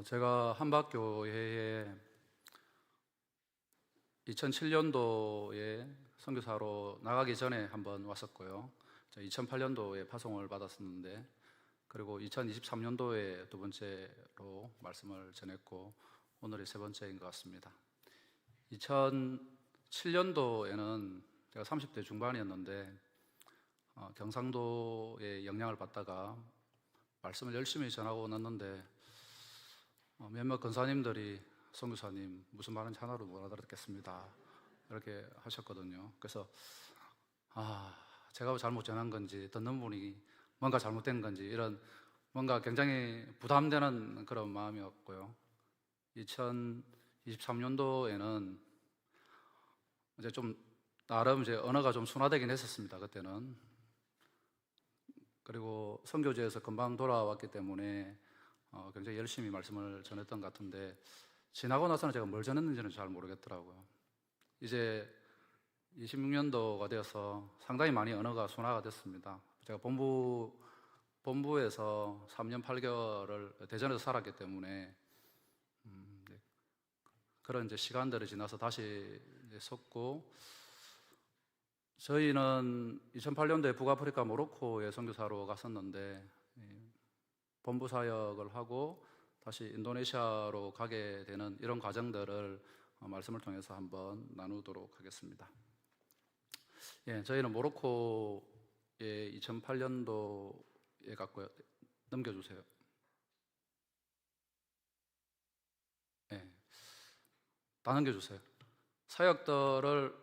제가 한박교회에 2007년도에 선교사로 나가기 전에 한번 왔었고요. 2008년도에 파송을 받았었는데, 그리고 2023년도에 두 번째로 말씀을 전했고, 오늘이 세 번째인 것 같습니다. 2007년도에는 제가 30대 중반이었는데, 경상도의 영향을 받다가 말씀을 열심히 전하고 났는데, 몇몇 권사님들이 선교사님 무슨 말인지 하나로 못 알아듣겠습니다 이렇게 하셨거든요. 그래서 제가 잘못 전한 건지 듣는 분이 뭔가 잘못된 건지 이런 뭔가 굉장히 부담되는 그런 마음이었고요. 2023년도에는 이제 좀 나름 이제 언어가 좀 순화되긴 했었습니다. 그때는. 그리고 선교지에서 금방 돌아왔기 때문에 굉장히 열심히 말씀을 전했던 것 같은데, 지나고 나서는 제가 뭘 전했는지는 잘 모르겠더라고요. 이제 26년도가 되어서 상당히 많이 언어가 순화가 됐습니다. 제가 본부에서 3년 8개월을 대전에서 살았기 때문에 그런 이제 시간들이 지나서 다시 섰고, 저희는 2008년도에 북아프리카 모로코에 선교사로 갔었는데 본부 사역을 하고 다시 인도네시아로 가게 되는 이런 과정들을 말씀을 통해서 한번 나누도록 하겠습니다. 저희는 모로코에 2008년도에 갔고요. 넘겨주세요. 다 넘겨주세요. 사역들을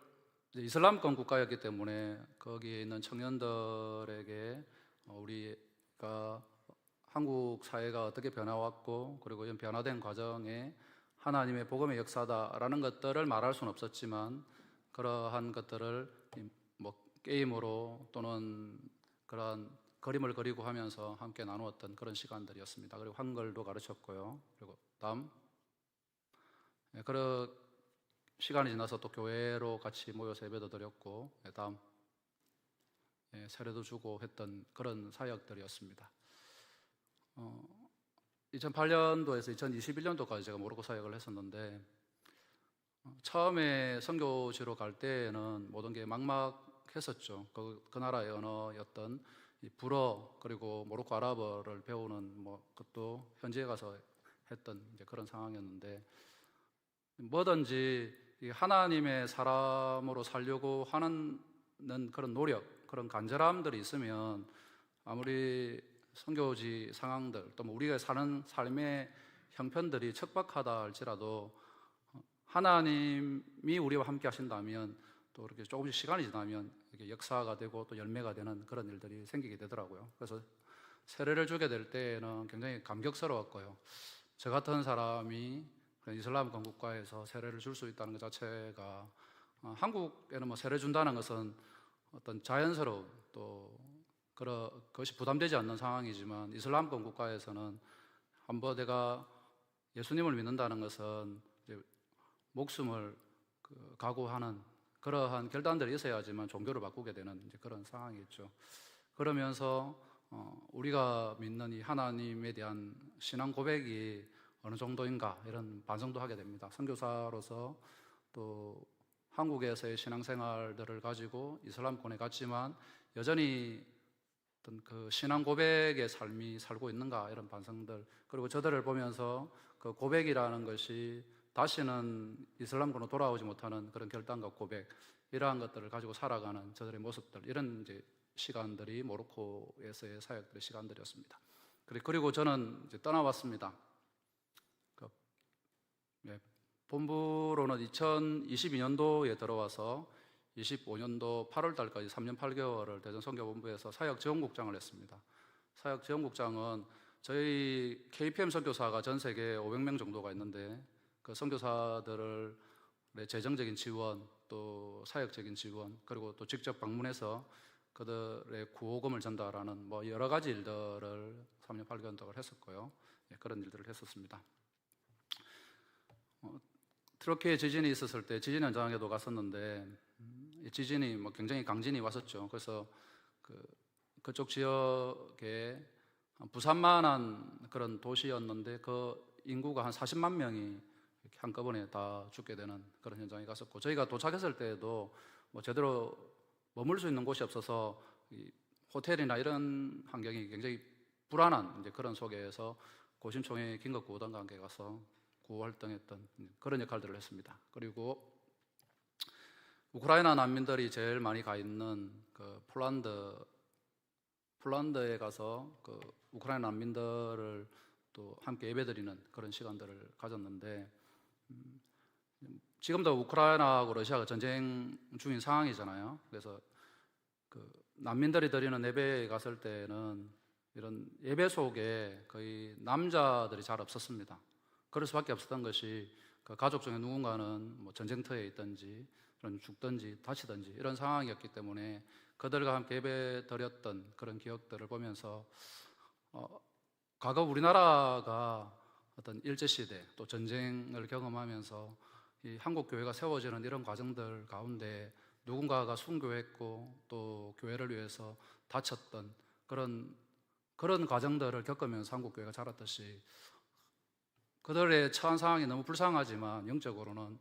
이슬람권 국가였기 때문에 거기에 있는 청년들에게 우리가 한국 사회가 어떻게 변화왔고, 그리고 이런 변화된 과정에 하나님의 복음의 역사다라는 것들을 말할 수는 없었지만, 그러한 것들을 뭐 게임으로 또는 그러한 그림을 그리고 하면서 함께 나누었던 그런 시간들이었습니다. 그리고 한글도 가르쳤고요. 그리고 다음, 그런 시간이 지나서 또 교회로 같이 모여서 예배도 드렸고, 다음, 세례도 주고 했던 그런 사역들이었습니다. 2008년도에서 2021년도까지 제가 모로코 사역을 했었는데, 처음에 선교지로 갈 때는 모든 게 막막했었죠. 그 나라의 언어였던 이 불어, 그리고 모로코 아랍어를 배우는 그것도 현지에 가서 했던 이제 그런 상황이었는데, 뭐든지 하나님의 사람으로 살려고 하는 그런 노력, 그런 간절함들이 있으면 아무리 선교지 상황들, 또 우리가 사는 삶의 형편들이 척박하다 할지라도 하나님이 우리와 함께 하신다면, 또 이렇게 조금씩 시간이 지나면 이렇게 역사가 되고 또 열매가 되는 그런 일들이 생기게 되더라고요. 그래서 세례를 주게 될 때는 굉장히 감격스러웠고요. 저 같은 사람이 이슬람권 국가에서 세례를 줄 수 있다는 것 자체가, 한국에는 세례 준다는 것은 어떤 자연스러운, 또 그것이 부담되지 않는 상황이지만, 이슬람권 국가에서는 한번 내가 예수님을 믿는다는 것은 이제 목숨을 각오하는 그러한 결단들이 있어야지만 종교를 바꾸게 되는 이제 그런 상황이겠죠. 그러면서 우리가 믿는 이 하나님에 대한 신앙 고백이 어느 정도인가 이런 반성도 하게 됩니다. 선교사로서 또 한국에서의 신앙생활들을 가지고 이슬람권에 갔지만 여전히 어떤 그 신앙 고백의 삶이 살고 있는가 이런 반성들, 그리고 저들을 보면서 그 고백이라는 것이 다시는 이슬람권으로 돌아오지 못하는 그런 결단과 고백, 이러한 것들을 가지고 살아가는 저들의 모습들, 이런 이제 시간들이 모로코에서의 사역들의 시간들이었습니다. 그리고 저는 이제 떠나왔습니다. 본부로는 2022년도에 들어와서 25년도 8월 달까지 3년 8개월을 대전 선교본부에서 사역 지원국장을 했습니다. 사역 지원국장은 저희 KPM 선교사가 전 세계에 500명 정도가 있는데, 그 선교사들의 재정적인 지원, 또 사역적인 지원, 그리고 또 직접 방문해서 그들의 구호금을 전달하는 여러 가지 일들을 3년 8개월 동안 했었고요. 그런 일들을 했었습니다. 트로키에 지진이 있었을 때 지진 현장에도 갔었는데, 이 지진이 굉장히 강진이 왔었죠. 그래서 그쪽 지역에 부산만한 그런 도시였는데, 그 인구가 한 40만 명이 이렇게 한꺼번에 다 죽게 되는 그런 현장에 갔었고, 저희가 도착했을 때에도 뭐 제대로 머물 수 있는 곳이 없어서 이 호텔이나 이런 환경이 굉장히 불안한 이제 그런 속에서 고심총회 긴급구호단과 함께 가서 구호 활동했던 그런 역할들을 했습니다. 그리고 우크라이나 난민들이 제일 많이 가 있는 그 폴란드에 가서 그 우크라이나 난민들을 또 함께 예배드리는 그런 시간들을 가졌는데, 지금도 우크라이나하고 러시아가 전쟁 중인 상황이잖아요. 그래서 그 난민들이 드리는 예배에 갔을 때는 이런 예배 속에 거의 남자들이 잘 없었습니다. 그럴 수밖에 없었던 것이 그 가족 중에 누군가는 뭐 전쟁터에 있든지 죽든지 다치든지 이런 상황이었기 때문에 그들과 함께 예배 드렸던 그런 기억들을 보면서 과거 우리나라가 어떤 일제시대 또 전쟁을 경험하면서 이 한국 교회가 세워지는 이런 과정들 가운데 누군가가 순교했고 또 교회를 위해서 다쳤던 그런 과정들을 겪으면서 한국 교회가 자랐듯이 그들의 처한 상황이 너무 불쌍하지만 영적으로는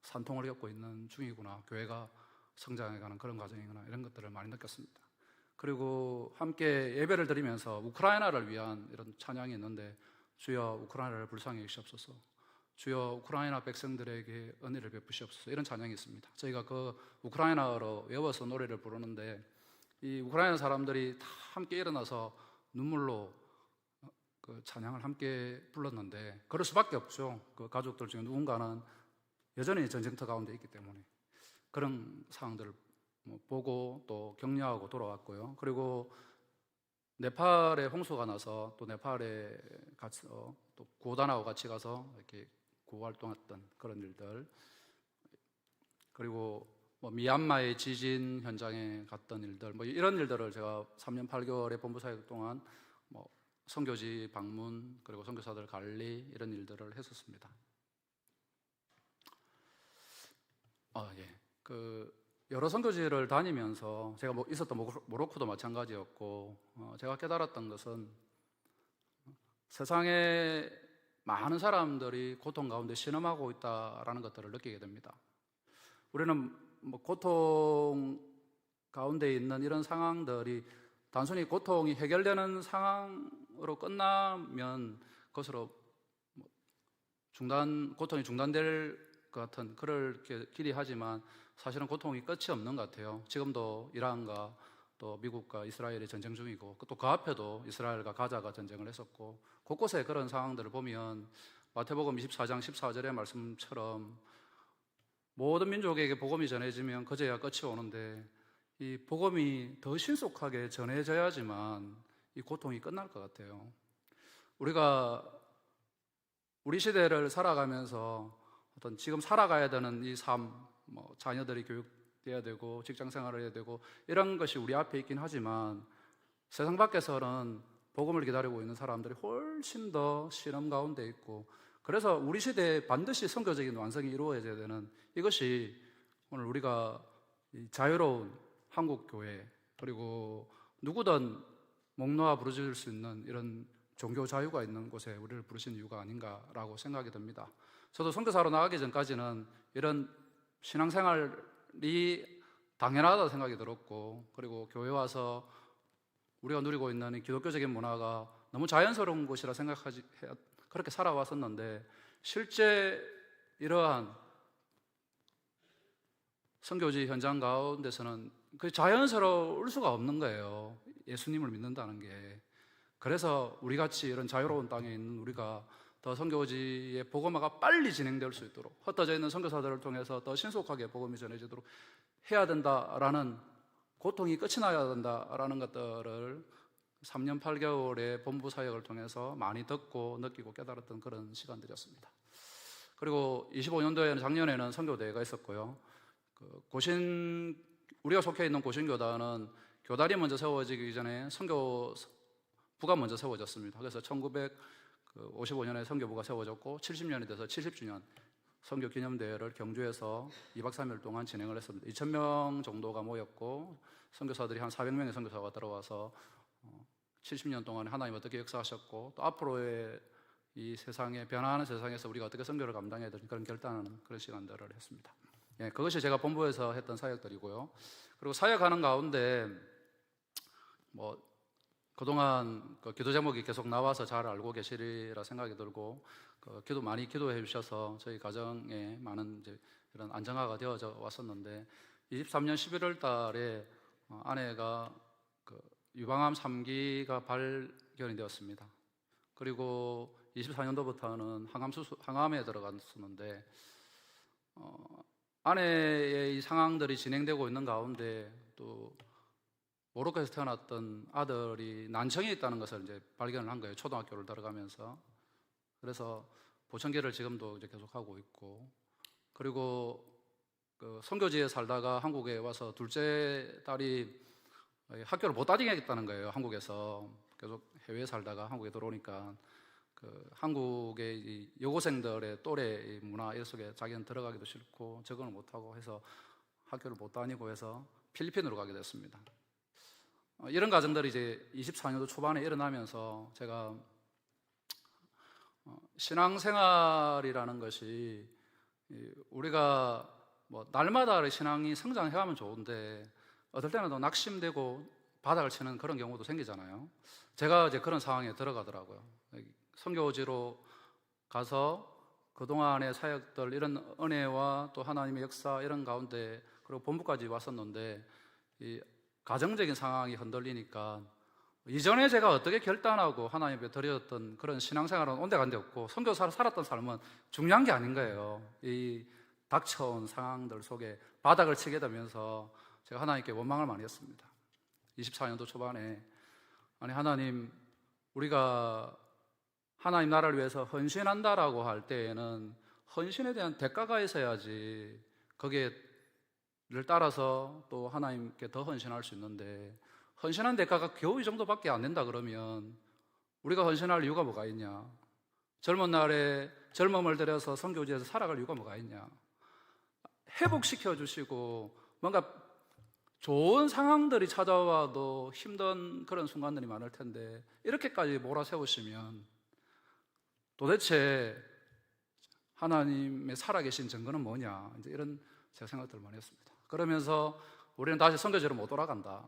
산통을 겪고 있는 중이구나, 교회가 성장해가는 그런 과정이구나, 이런 것들을 많이 느꼈습니다. 그리고 함께 예배를 드리면서 우크라이나를 위한 이런 찬양이 있는데, 주여 우크라이나를 불쌍히 여기시옵소서, 주여 우크라이나 백성들에게 은혜를 베푸시옵소서, 이런 찬양이 있습니다. 저희가 그 우크라이나어로 외워서 노래를 부르는데, 이 우크라이나 사람들이 다 함께 일어나서 눈물로 그 찬양을 함께 불렀는데, 그럴 수밖에 없죠. 그 가족들 중에 누군가는 여전히 전쟁터 가운데 있기 때문에 그런 상황들을 보고 또 격려하고 돌아왔고요. 그리고 네팔에 홍수가 나서 또 네팔에 가서 또 구호단하고 같이 가서 이렇게 구호 활동했던 그런 일들, 그리고 뭐 미얀마의 지진 현장에 갔던 일들, 뭐 이런 일들을 제가 3년 8개월의 본부 사역 동안 뭐 선교지 방문, 그리고 선교사들 관리, 이런 일들을 했었습니다. 그 여러 선교지를 다니면서 제가 있었던 모로코도 마찬가지였고, 제가 깨달았던 것은 세상에 많은 사람들이 고통 가운데 신음하고 있다라는 것들을 느끼게 됩니다. 우리는 뭐 고통 가운데 있는 이런 상황들이 단순히 고통이 해결되는 상황으로 끝나면 그것으로 고통이 중단될 것 같은 그렇게 기대하지만 사실은 고통이 끝이 없는 것 같아요. 지금도 이란과 또 미국과 이스라엘이 전쟁 중이고, 또 그 앞에도 이스라엘과 가자가 전쟁을 했었고, 곳곳에 그런 상황들을 보면 마태복음 24장 14절의 말씀처럼 모든 민족에게 복음이 전해지면 그제야 끝이 오는데, 이 복음이 더 신속하게 전해져야지만 이 고통이 끝날 것 같아요. 우리가 우리 시대를 살아가면서 어떤 지금 살아가야 되는 이 삶, 뭐 자녀들이 교육돼야 되고 직장 생활을 해야 되고 이런 것이 우리 앞에 있긴 하지만, 세상 밖에서는 복음을 기다리고 있는 사람들이 훨씬 더 시름 가운데 있고, 그래서 우리 시대에 반드시 선교적인 완성이 이루어져야 되는 이것이 오늘 우리가 자유로운 한국교회, 그리고 누구든 목 놓아 부르짖을 수 있는 이런 종교 자유가 있는 곳에 우리를 부르신 이유가 아닌가라고 생각이 듭니다. 저도 선교사로 나가기 전까지는 이런 신앙생활이 당연하다고 생각이 들었고, 그리고 교회 와서 우리가 누리고 있는 이 기독교적인 문화가 너무 자연스러운 것이라 그렇게 살아왔었는데, 실제 이러한 선교지 현장 가운데서는 그 자연스러울 수가 없는 거예요. 예수님을 믿는다는 게. 그래서 우리같이 이런 자유로운 땅에 있는 우리가 더 선교지의 복음화가 빨리 진행될 수 있도록, 흩어져 있는 선교사들을 통해서 더 신속하게 복음이 전해지도록 해야 된다라는, 고통이 끝이 나야 된다라는 것들을 3년 8개월의 본부 사역을 통해서 많이 듣고 느끼고 깨달았던 그런 시간들이었습니다. 그리고 25년도에는 작년에는 선교대회가 있었고요. 우리가 속해 있는 고신교단은 교단이 먼저 세워지기 전에 선교부가 먼저 세워졌습니다. 그래서 1955년에 선교부가 세워졌고 70년이 돼서 70주년 선교 기념대회를 경주에서 2박 3일 동안 진행을 했습니다. 2,000명 정도가 모였고, 선교사들이 한 400명의 선교사가 들어와서 70년 동안 하나님 어떻게 역사하셨고, 또 앞으로의 이 세상에 변화하는 세상에서 우리가 어떻게 선교를 감당해야 되는 그런 결단하는 그런 시간들을 했습니다. 예, 그것이 제가 본부에서 했던 사역들이고요. 그리고 사역하는 가운데 뭐 그동안 그 기도 제목이 계속 나와서 잘 알고 계시리라 생각이 들고 기도 많이 기도해 주셔서 저희 가정에 많은 이제 이런 안정화가 되어져 왔었는데 23년 11월 달에 아내가 그 유방암 3기가 발견이 되었습니다. 그리고 24년도부터는 항암에 들어갔었는데 아내의 이 상황들이 진행되고 있는 가운데 또 모로코에서 태어났던 아들이 난청이 있다는 것을 이제 발견을 한 거예요. 초등학교를 들어가면서. 그래서 보청기를 지금도 이제 계속 하고 있고, 그리고 그 선교지에 살다가 한국에 와서 둘째 딸이 학교를 못 다니겠다는 거예요. 한국에서 계속 해외에 살다가 한국에 들어오니까 그 한국의 이 여고생들의 또래 문화 이런 속에 자기는 들어가기도 싫고 적응을 못하고 해서 학교를 못 다니고 해서 필리핀으로 가게 됐습니다. 이런 과정들이 이제 24년도 초반에 일어나면서 제가 신앙생활이라는 것이 우리가 뭐 날마다 신앙이 성장해가면 좋은데 어떨 때는 또 낙심되고 바닥을 치는 그런 경우도 생기잖아요. 제가 이제 그런 상황에 들어가더라고요. 선교지로 가서 그동안의 사역들 이런 은혜와 또 하나님의 역사 이런 가운데 그리고 본부까지 왔었는데 이 가정적인 상황이 흔들리니까 이전에 제가 어떻게 결단하고 하나님 앞에 드렸던 그런 신앙생활은 온데간데 없고 선교사로 살았던 삶은 중요한 게 아닌 거예요. 이 닥쳐온 상황들 속에 바닥을 치게 되면서 제가 하나님께 원망을 많이 했습니다. 24년도 초반에 아니 하나님, 우리가 하나님 나라를 위해서 헌신한다라고 할 때에는 헌신에 대한 대가가 있어야지 거기에를 따라서 또 하나님께 더 헌신할 수 있는데 헌신한 대가가 겨우 이 정도밖에 안 된다 그러면 우리가 헌신할 이유가 뭐가 있냐? 젊은 날에 젊음을 들여서 선교지에서 살아갈 이유가 뭐가 있냐? 회복시켜 주시고 뭔가 좋은 상황들이 찾아와도 힘든 그런 순간들이 많을 텐데 이렇게까지 몰아세우시면 도대체 하나님의 살아계신 증거는 뭐냐? 이제 이런 제가 생각들을 많이 했습니다. 그러면서 우리는 다시 선교지로 못 돌아간다.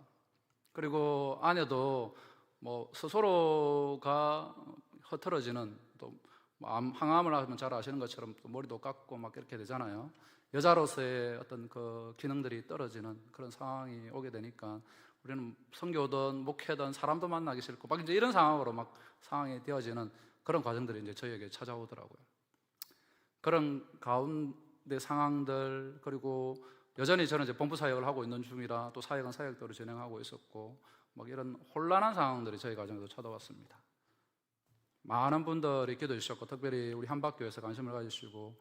그리고 아내도 뭐 스스로가 흐트러지는 또 항암을 하면 잘 아시는 것처럼 또 머리도 깎고 막 이렇게 되잖아요. 여자로서의 어떤 그 기능들이 떨어지는 그런 상황이 오게 되니까 우리는 선교든 목회든 사람도 만나기 싫고 막 이제 이런 상황으로 막 상황이 되어지는 그런 과정들이 이제 저희에게 찾아오더라고요. 그런 가운데 상황들 그리고 여전히 저는 이제 본부 사역을 하고 있는 중이라 또 사역은 사역대로 진행하고 있었고 막 이런 혼란한 상황들이 저희 가정에도 찾아왔습니다. 많은 분들이 기도해 주셨고 특별히 우리 한박교회에서 관심을 가지시고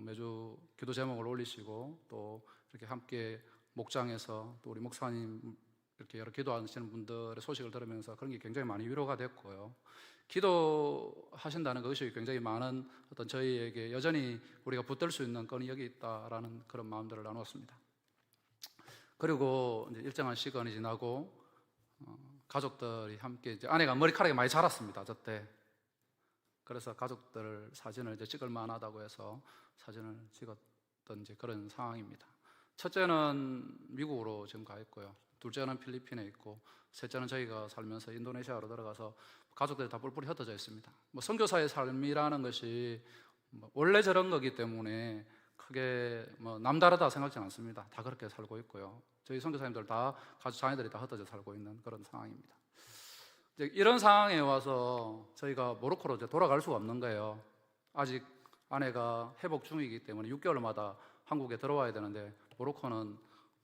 매주 기도 제목을 올리시고 또 이렇게 함께 목장에서 또 우리 목사님 이렇게 여러 기도하시는 분들의 소식을 들으면서 그런 게 굉장히 많이 위로가 됐고요. 기도하신다는 것이 굉장히 많은 어떤 저희에게 여전히 우리가 붙들 수 있는 건이 여기 있다라는 그런 마음들을 나눴습니다. 그리고 이제 일정한 시간이 지나고 가족들이 함께 이제 아내가 머리카락이 많이 자랐습니다. 저때. 그래서 가족들 사진을 이제 찍을 만하다고 해서 사진을 찍었던 이제 그런 상황입니다. 첫째는 미국으로 지금 가 있고요. 둘째는 필리핀에 있고 셋째는 저희가 살면서 인도네시아로 들어가서 가족들이 다 뿔뿔이 흩어져 있습니다. 뭐 선교사의 삶이라는 것이 원래 저런 거기 때문에 크게 뭐 남다르다 생각지는 않습니다. 다 그렇게 살고 있고요. 저희 선교사님들 다 가족 자녀들이 다 흩어져 살고 있는 그런 상황입니다. 이제 이런 상황에 와서 저희가 모로코로 이제 돌아갈 수가 없는 거예요. 아직 아내가 회복 중이기 때문에 6개월마다 한국에 들어와야 되는데 모로코는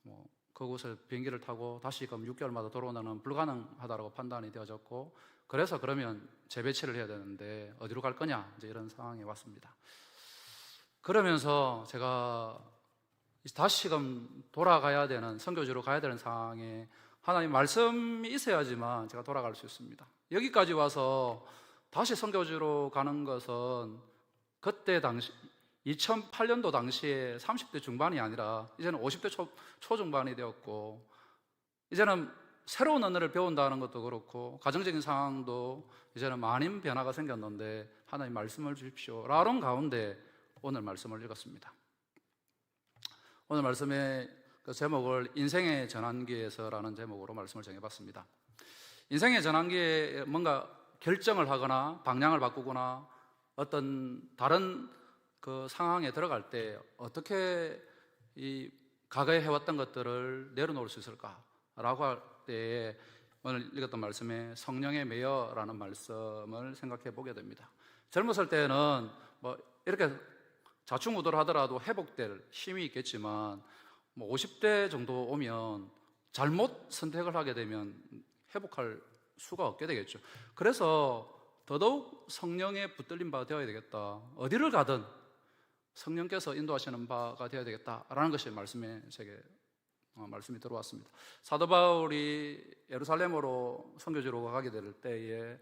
뭐 그곳을 비행기를 타고 다시금 6개월마다 돌아오는 불가능하다고 판단이 되어졌고 그래서 그러면 재배치를 해야 되는데 어디로 갈 거냐 이제 이런 상황에 왔습니다. 그러면서 제가 다시금 돌아가야 되는 선교지로 가야 되는 상황에 하나님 말씀이 있어야지만 제가 돌아갈 수 있습니다. 여기까지 와서 다시 선교지로 가는 것은 그때 당시 2008년도 당시에 30대 중반이 아니라 이제는 50대 초중반이 되었고 이제는 새로운 언어를 배운다는 것도 그렇고 가정적인 상황도 이제는 많은 변화가 생겼는데 하나님 말씀을 주십시오 라는 가운데 오늘 말씀을 읽었습니다. 오늘 말씀의 그 제목을 인생의 전환기에서라는 제목으로 말씀을 정해봤습니다. 인생의 전환기에 뭔가 결정을 하거나 방향을 바꾸거나 어떤 다른 그 상황에 들어갈 때 어떻게 이 과거에 해왔던 것들을 내려놓을 수 있을까라고 할 때에 오늘 읽었던 말씀에 성령의 매여라는 말씀을 생각해 보게 됩니다. 젊었을 때는 뭐 이렇게 좌충우돌 하더라도 회복될 힘이 있겠지만 뭐 50대 정도 오면 잘못 선택을 하게 되면 회복할 수가 없게 되겠죠. 그래서 더더욱 성령의 붙들린 바가 되어야 되겠다. 어디를 가든 성령께서 인도하시는 바가 되어야 되겠다라는 것이 말씀이 들어왔습니다. 사도 바울이 예루살렘으로 선교지로 가게 될 때에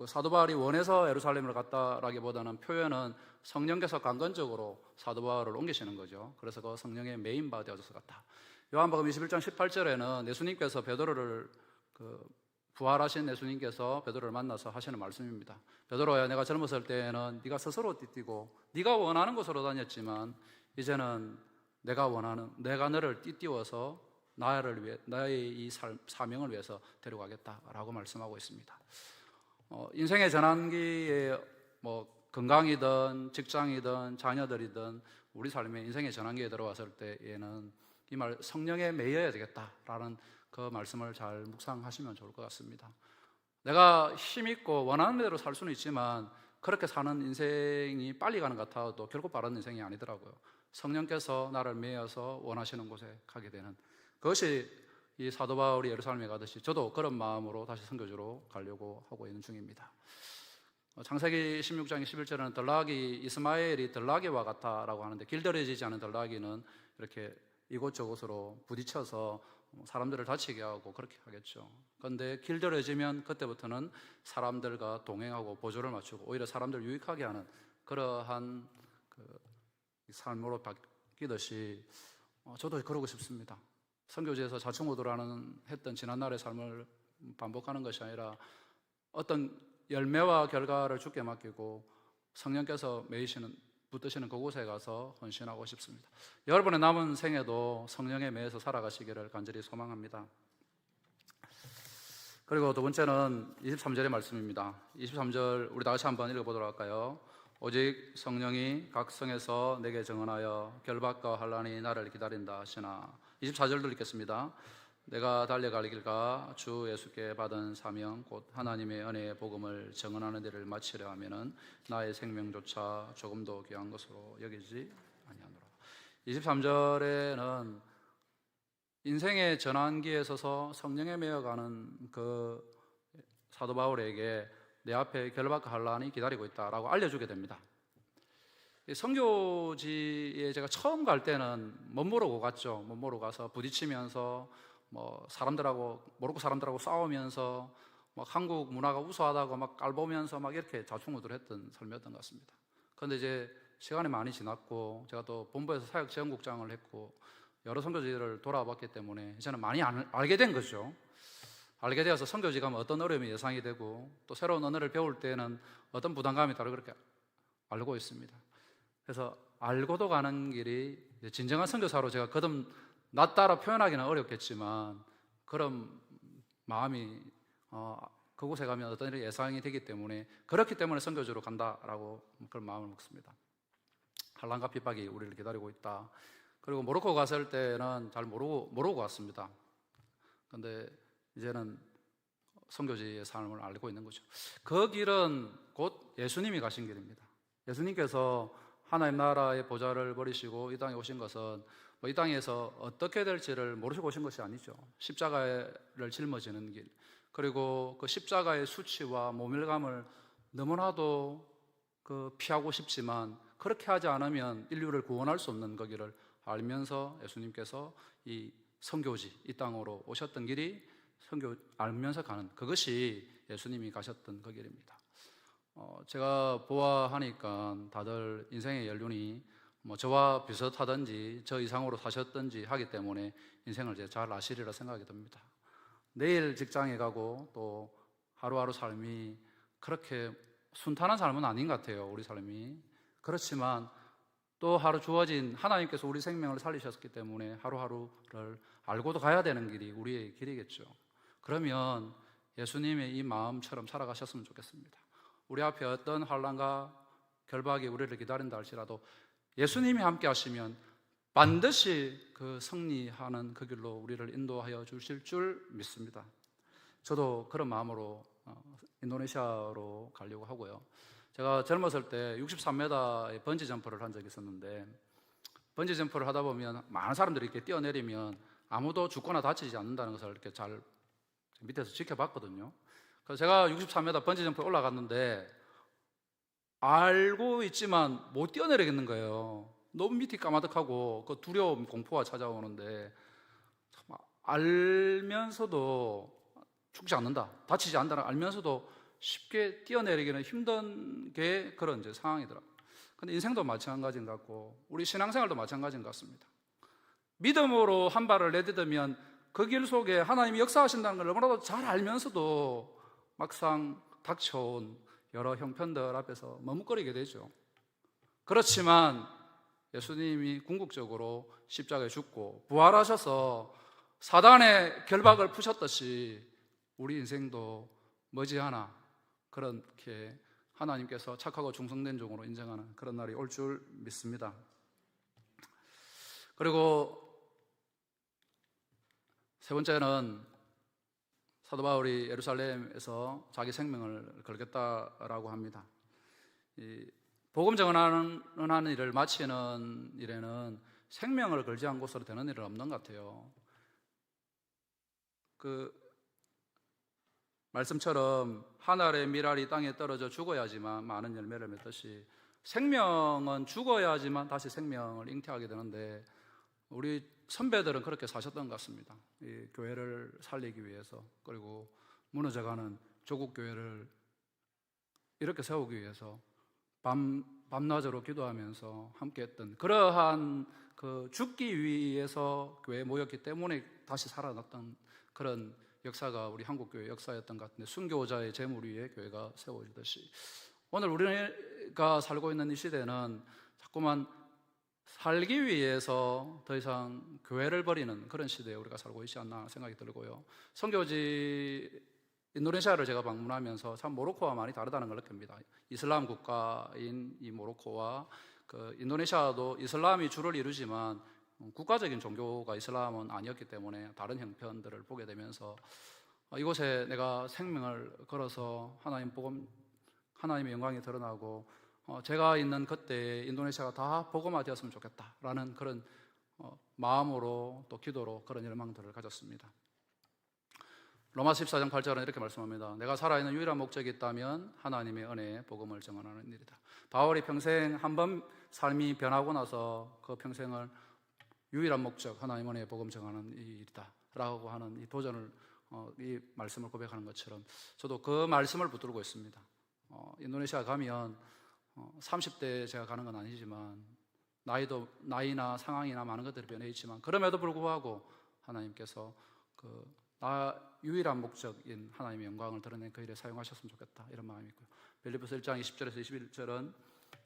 사도 바울이 원해서 예루살렘을 갔다라기보다는 표현은 성령께서 강건적으로 사도 바울을 옮기시는 거죠. 그래서 그 성령의 메인 바 되어져서 갔다. 요한복음 21장 18절에는 예수님께서 베드로를 부활하신 예수님께서 베드로를 만나서 하시는 말씀입니다. 베드로야, 내가 젊었을 때에는 네가 스스로 띠띠고 네가 원하는 곳으로 다녔지만 이제는 내가 너를 띠띠워서 나의 이 사명을 위해서 데려가겠다라고 말씀하고 있습니다. 인생의 전환기에 뭐 건강이든 직장이든 자녀들이든 우리 삶의 인생의 전환기에 들어왔을 때에는 이 말 성령에 매여야 되겠다라는 그 말씀을 잘 묵상하시면 좋을 것 같습니다. 내가 힘있고 원하는 대로 살 수는 있지만 그렇게 사는 인생이 빨리 가는 것 같아도 결국 바른 인생이 아니더라고요. 성령께서 나를 매여서 원하시는 곳에 가게 되는 그것이 이 사도 바울이 예루살렘에 가듯이 저도 그런 마음으로 다시 선교지로 가려고 하고 있는 중입니다. 창세기 16장 11절에는 들락이 이스마엘이 들락이와 같다라고 하는데 길들여지지 않은 들락이는 이렇게 이곳저곳으로 부딪혀서 사람들을 다치게 하고 그렇게 하겠죠. 그런데 길들여지면 그때부터는 사람들과 동행하고 보조를 맞추고 오히려 사람들을 유익하게 하는 그러한 삶으로 바뀌듯이 저도 그러고 싶습니다. 선교지에서 자충우돌하는 했던 지난날의 삶을 반복하는 것이 아니라 어떤 열매와 결과를 주께 맡기고 성령께서 붙드시는 그곳에 가서 헌신하고 싶습니다. 여러분의 남은 생에도 성령에 매여서 살아가시기를 간절히 소망합니다. 그리고 두 번째는 23절의 말씀입니다. 23절 우리 다 같이 한번 읽어보도록 할까요? 오직 성령이 각 성에서 내게 증언하여 결박과 환난이 나를 기다린다 하시나. 24절도 읽겠습니다. 내가 달려갈 길과 주 예수께 받은 사명 곧 하나님의 은혜의 복음을 증언하는 데를 마치려 하면은 나의 생명조차 조금도 귀한 것으로 여기지 아니하노라. 23절에는 인생의 전환기에 서서 성령에 매여가는 그 사도 바울에게 내 앞에 결박과 환난이 기다리고 있다라고 알려주게 됩니다. 선교지에 제가 처음 갈 때는 못 모르고 갔죠. 못 모르고 가서 부딪히면서 모로코 사람들하고 싸우면서 한국 문화가 우수하다고 깔보면서 이렇게 좌충우돌했던 삶이었던 것 같습니다. 그런데 이제 시간이 많이 지났고 제가 또 본부에서 사역지원국장을 했고 여러 선교지를 돌아봤기 때문에 이제는 많이 알게 된 거죠. 알게 되어서 선교지 가면 어떤 어려움이 예상이 되고 또 새로운 언어를 배울 때는 어떤 부담감이 있다고 그렇게 알고 있습니다. 그래서 알고도 가는 길이 진정한 선교사로 제가 나 따라 표현하기는 어렵겠지만 그런 마음이 그곳에 가면 어떤 일이 예상이 되기 때문에 그렇기 때문에 선교지로 간다라고 그런 마음을 먹습니다. 환난과 핍박이 우리를 기다리고 있다. 그리고 모로코 갔을 때는 잘 모르고 갔습니다. 그런데 이제는 선교지의 삶을 알고 있는 거죠. 그 길은 곧 예수님이 가신 길입니다. 예수님께서 하나님 나라의 보좌를 버리시고 이 땅에 오신 것은 이 땅에서 어떻게 될지를 모르시고 오신 것이 아니죠. 십자가를 짊어지는 길, 그리고 그 십자가의 수치와 모멸감을 너무나도 피하고 싶지만 그렇게 하지 않으면 인류를 구원할 수 없는 그 길을 알면서 예수님께서 이 선교지, 이 땅으로 오셨던 길이 알면서 가는 그것이 예수님이 가셨던 그 길입니다. 제가 보아하니까 다들 인생의 연륜이 뭐 저와 비슷하든지 저 이상으로 사셨든지 하기 때문에 인생을 이제 잘 아시리라 생각이 듭니다. 내일 직장에 가고 또 하루하루 삶이 그렇게 순탄한 삶은 아닌 것 같아요. 우리 삶이. 그렇지만 또 하루 주어진 하나님께서 우리 생명을 살리셨기 때문에 하루하루를 알고도 가야 되는 길이 우리의 길이겠죠. 그러면 예수님의 이 마음처럼 살아가셨으면 좋겠습니다. 우리 앞에 어떤 환난과 결박이 우리를 기다린다 할지라도 예수님이 함께 하시면 반드시 그 승리하는 그 길로 우리를 인도하여 주실 줄 믿습니다. 저도 그런 마음으로 인도네시아로 가려고 하고요. 제가 젊었을 때 63m의 번지 점프를 한 적이 있었는데, 번지 점프를 하다 보면 많은 사람들이 이렇게 뛰어내리면 아무도 죽거나 다치지 않는다는 것을 이렇게 잘 밑에서 지켜봤거든요. 그래서 제가 63m 번지 점프에 올라갔는데 알고 있지만 못 뛰어내리겠는 거예요. 너무 밑이 까마득하고 그 두려움, 공포가 찾아오는데 알면서도 죽지 않는다, 다치지 않는다는 알면서도 쉽게 뛰어내리기는 힘든 게 그런 이제 상황이더라고요. 근데 인생도 마찬가지인 것 같고 우리 신앙생활도 마찬가지인 것 같습니다. 믿음으로 한 발을 내딛으면 그 길 속에 하나님이 역사하신다는 걸 너무나도 잘 알면서도 막상 닥쳐온 여러 형편들 앞에서 머뭇거리게 되죠. 그렇지만 예수님이 궁극적으로 십자가에 죽고 부활하셔서 사단의 결박을 푸셨듯이 우리 인생도 머지않아 그렇게 하나님께서 착하고 충성된 종으로 인정하는 그런 날이 올 줄 믿습니다. 그리고 세 번째는 사도 바울이 예루살렘에서 자기 생명을 걸겠다라고 합니다. 이 복음 전하는 일을 마치는 일에는 생명을 걸지 않은 곳으로 되는 일은 없는 것 같아요. 그 말씀처럼 하늘의 밀알이 땅에 떨어져 죽어야지만 많은 열매를 맺듯이 생명은 죽어야지만 다시 생명을 잉태하게 되는데 우리 선배들은 그렇게 사셨던 것 같습니다. 이 교회를 살리기 위해서, 그리고 무너져가는 조국 교회를 이렇게 세우기 위해서 밤낮으로 기도하면서 함께했던 그러한 그 죽기 위해서 교회에 모였기 때문에 다시 살아났던 그런 역사가 우리 한국교회 역사였던 것 같은데, 순교자의 제물 위에 교회가 세워지듯이 오늘 우리가 살고 있는 이 시대는 자꾸만 살기 위해서 더 이상 교회를 버리는 그런 시대에 우리가 살고 있지 않나 생각이 들고요. 선교지 인도네시아를 제가 방문하면서 참 모로코와 많이 다르다는 걸 느낍니다. 이슬람 국가인 이 모로코와 그 인도네시아도 이슬람이 주를 이루지만 국가적인 종교가 이슬람은 아니었기 때문에 다른 형편들을 보게 되면서 이곳에 내가 생명을 걸어서 하나님 복음, 하나님의 영광이 드러나고 제가 있는 그때 인도네시아가 다 복음화 되었으면 좋겠다라는 그런 마음으로 또 기도로 그런 열망들을 가졌습니다. 로마서 14장 8절은 이렇게 말씀합니다. 내가 살아있는 유일한 목적이 있다면 하나님의 은혜의 복음을 증언하는 일이다. 바울이 평생 한 번 삶이 변하고 나서 그 평생을 유일한 목적, 하나님의 은혜의 복음 증언하는 일이다 라고 하는 이 도전을 이 말씀을 고백하는 것처럼 저도 그 말씀을 붙들고 있습니다. 인도네시아 가면 30대 제가 가는 건 아니지만 나이나 상황이나 많은 것들이 변해 있지만 그럼에도 불구하고 하나님께서 나 유일한 목적인 하나님의 영광을 드러낸 그 일에 사용하셨으면 좋겠다 이런 마음이 있고요. 빌립보서 1장 20절에서 21절은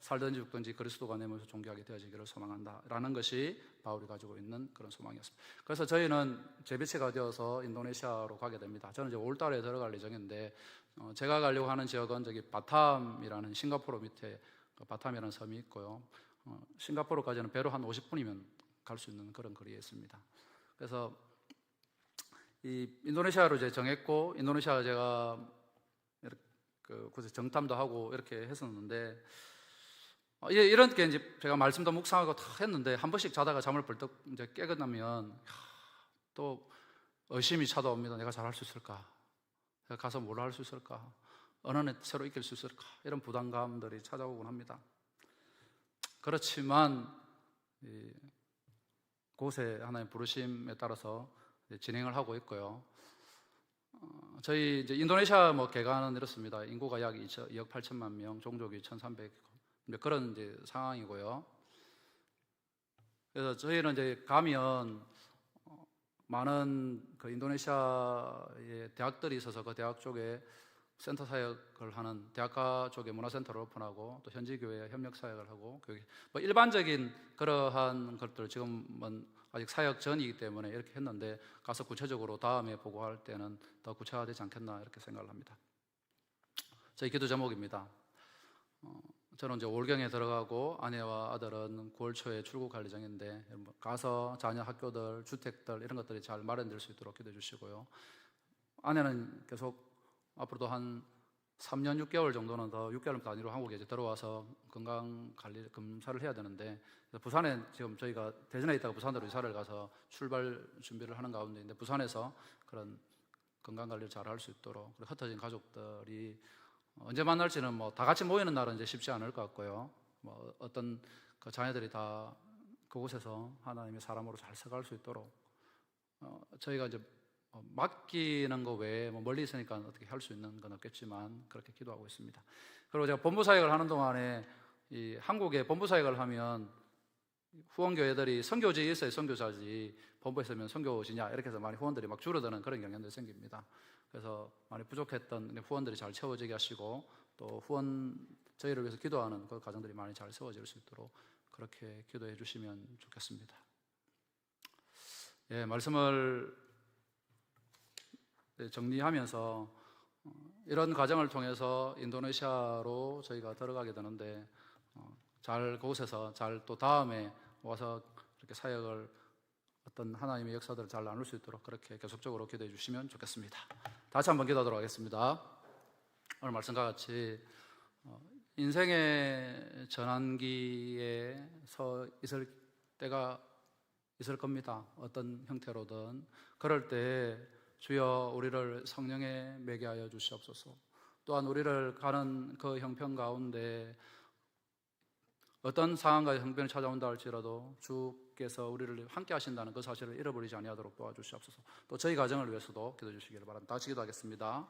살든지 죽든지 그리스도가 내 몸에서 존귀하게 되어지기를 소망한다 라는 것이 바울이 가지고 있는 그런 소망이었습니다. 그래서 저희는 재배치가 되어서 인도네시아로 가게 됩니다. 저는 이제 5월 달에 들어갈 예정인데 제가 가려고 하는 지역은 저기 바탐이라는 싱가포르 밑에 바탐이라는 섬이 있고요. 싱가포르까지는 배로 한 50분이면 갈 수 있는 그런 거리에 있습니다. 그래서 이 인도네시아로 이제 정했고 인도네시아 제가 곳에 정탐도 하고 이렇게 했었는데 이런 게 이제 제가 말씀도 묵상하고 다 했는데 한 번씩 자다가 잠을 벌떡 이제 깨고 나면 또 의심이 찾아옵니다. 내가 잘할 수 있을까? 내가 가서 뭘 할 수 있을까? 언어는 새로 익힐 수 있을까? 이런 부담감들이 찾아오곤 합니다. 그렇지만 곳에 하나의 부르심에 따라서 진행을 하고 있고요. 저희 이제 인도네시아 개가는 이렇습니다. 인구가 약 2억 8천만 명, 종족이 1,300 그런 이제 상황이고요. 그래서 저희는 이제 가면 많은 그 인도네시아의 대학들이 있어서 그 대학 쪽에 센터 사역을 하는 대학가 쪽에 문화센터를 오픈하고 또 현지 교회 협력 사역을 하고 뭐 일반적인 그러한 것들 지금은 아직 사역 전이기 때문에 이렇게 했는데 가서 구체적으로 다음에 보고할 때는 더 구체화되지 않겠나 이렇게 생각을 합니다. 저희 기도 제목입니다. 저는 이제 5월경에 들어가고 아내와 아들은 9월 초에 출국할 예정인데 가서 자녀 학교들, 주택들 이런 것들이 잘 마련될 수 있도록 기도해 주시고요. 아내는 계속 앞으로도 한 3년 6개월 정도는 더 6개월 단위로 한국에 이제 들어와서 건강 관리 검사를 해야 되는데 부산에 지금 저희가 대전에 있다가 부산으로 이사를 가서 출발 준비를 하는 가운데인데 부산에서 그런 건강 관리를 잘 할 수 있도록 그리고 흩어진 가족들이 언제 만날지는 뭐 다 같이 모이는 날은 이제 쉽지 않을 것 같고요. 뭐 어떤 그 자녀들이 다 그곳에서 하나님의 사람으로 잘 서갈 수 있도록 저희가 이제 맡기는 거 외에 뭐 멀리 있으니까 어떻게 할 수 있는 건 없겠지만 그렇게 기도하고 있습니다. 그리고 제가 본부 사역을 하는 동안에 이 한국에 본부 사역을 하면 후원교회들이 선교지에 있어야 선교사지 본부에 있으면 선교지냐 이렇게 해서 많이 후원들이 막 줄어드는 그런 경향들이 생깁니다. 그래서 많이 부족했던 후원들이 잘 채워지게 하시고 또 후원 저희를 위해서 기도하는 그 가정들이 많이 잘 세워질 수 있도록 그렇게 기도해 주시면 좋겠습니다. 예, 말씀을 정리하면서 이런 과정을 통해서 인도네시아로 저희가 들어가게 되는데 잘 그곳에서 잘 또 다음에 와서 이렇게 사역을 어떤 하나님의 역사들을 잘 나눌 수 있도록 그렇게 계속적으로 기도해 주시면 좋겠습니다. 다시 한번 기도하도록 하겠습니다. 오늘 말씀과 같이 인생의 전환기에 서 있을 때가 있을 겁니다. 어떤 형태로든. 그럴 때 주여 우리를 성령에 매게 하여 주시옵소서. 또한 우리를 가는 그 형편 가운데 어떤 상황과 형편이 찾아온다 할지라도 주께서 우리를 함께 하신다는 그 사실을 잃어버리지 아니하도록 도와주시옵소서. 또 저희 가정을 위해서도 기도해 주시기를 바랍니다. 다시 기도하겠습니다.